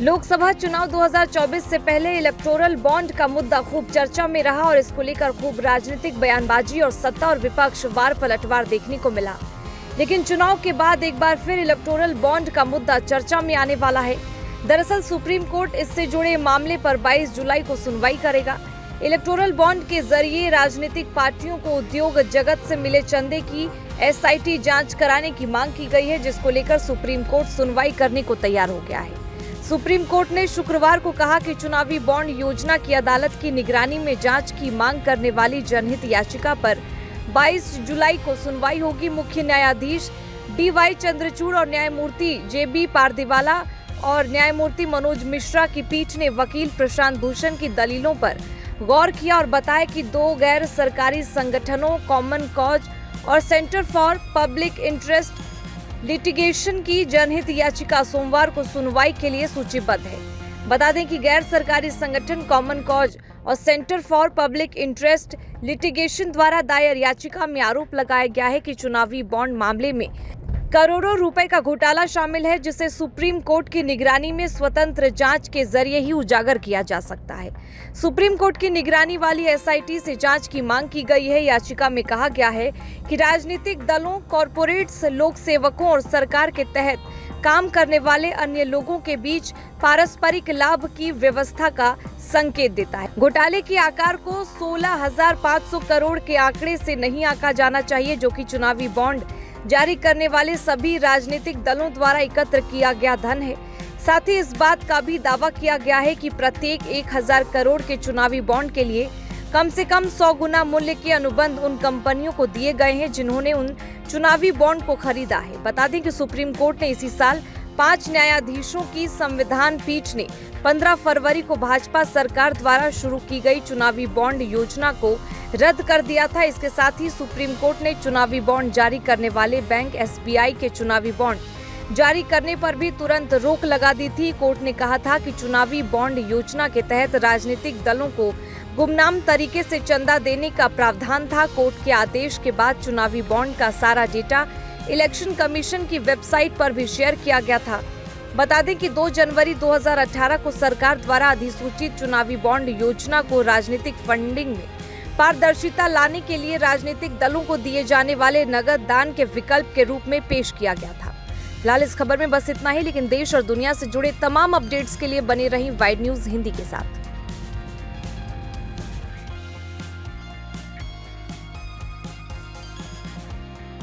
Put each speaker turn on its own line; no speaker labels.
लोकसभा चुनाव 2024 से पहले इलेक्टोरल बॉन्ड का मुद्दा खूब चर्चा में रहा और इसको लेकर खूब राजनीतिक बयानबाजी और सत्ता और विपक्ष वार पलटवार देखने को मिला। लेकिन चुनाव के बाद एक बार फिर इलेक्टोरल बॉन्ड का मुद्दा चर्चा में आने वाला है। दरअसल सुप्रीम कोर्ट इससे जुड़े मामले पर 22 जुलाई को सुनवाई करेगा। इलेक्टोरल बॉन्ड के जरिए राजनीतिक पार्टियों को उद्योग जगत से मिले चंदे की एसआईटी जांच कराने की मांग की गई है, जिसको लेकर सुप्रीम कोर्ट सुनवाई करने को तैयार हो गया है। सुप्रीम कोर्ट ने शुक्रवार को कहा कि चुनावी बॉन्ड योजना की अदालत की निगरानी में जांच की मांग करने वाली जनहित याचिका पर 22 जुलाई को सुनवाई होगी। मुख्य न्यायाधीश DY चंद्रचूड़ और न्यायमूर्ति JB पारदीवाला और न्यायमूर्ति मनोज मिश्रा की पीठ ने वकील प्रशांत भूषण की दलीलों पर गौर किया और बताया कि दो गैर सरकारी संगठनों कॉमन कॉज और centre for public interest litigation की जनहित याचिका सोमवार को सुनवाई के लिए सूचीबद्ध है। बता दें कि गैर सरकारी संगठन कॉमन कॉज और centre for public interest litigation द्वारा दायर याचिका में आरोप लगाया गया है कि चुनावी बॉन्ड मामले में करोड़ों रुपए का घोटाला शामिल है, जिसे सुप्रीम कोर्ट की निगरानी में स्वतंत्र जांच के जरिए ही उजागर किया जा सकता है। सुप्रीम कोर्ट की निगरानी वाली एसआईटी से जांच की मांग की गई है। याचिका में कहा गया है कि राजनीतिक दलों, कॉरपोरेट्स, लोक सेवकों और सरकार के तहत काम करने वाले अन्य लोगों के बीच पारस्परिक लाभ की व्यवस्था का संकेत देता है। घोटाले के आकार को 16,500 करोड़ के आंकड़े से नहीं आंका जाना चाहिए, जो कि चुनावी बॉन्ड जारी करने वाले सभी राजनीतिक दलों द्वारा एकत्र किया गया धन है। साथ ही इस बात का भी दावा किया गया है कि प्रत्येक 1,000 करोड़ के चुनावी बॉन्ड के लिए कम से कम 100 गुना मूल्य के अनुबंध उन कंपनियों को दिए गए हैं जिन्होंने उन चुनावी बॉन्ड को खरीदा है। बता दें कि सुप्रीम कोर्ट ने इसी साल 5 न्यायाधीशों की संविधान पीठ ने 15 फरवरी को भाजपा सरकार द्वारा शुरू की गई चुनावी बॉन्ड योजना को रद्द कर दिया था। इसके साथ ही सुप्रीम कोर्ट ने चुनावी बॉन्ड जारी करने वाले बैंक SBI के चुनावी बॉन्ड जारी करने पर भी तुरंत रोक लगा दी थी। कोर्ट ने कहा था कि चुनावी बॉन्ड योजना के तहत राजनीतिक दलों को गुमनाम तरीके से चंदा देने का प्रावधान था। कोर्ट के आदेश के बाद चुनावी बॉन्ड का सारा डेटा इलेक्शन कमीशन की वेबसाइट पर भी शेयर किया गया था। बता दें कि 2 जनवरी 2018 को सरकार द्वारा अधिसूचित चुनावी बॉन्ड योजना को राजनीतिक फंडिंग में पारदर्शिता लाने के लिए राजनीतिक दलों को दिए जाने वाले नगद दान के विकल्प के रूप में पेश किया गया था। फिलहाल इस खबर में बस इतना ही, लेकिन देश और दुनिया से जुड़े तमाम अपडेट्स के लिए बने रही वाइड न्यूज हिंदी के साथ।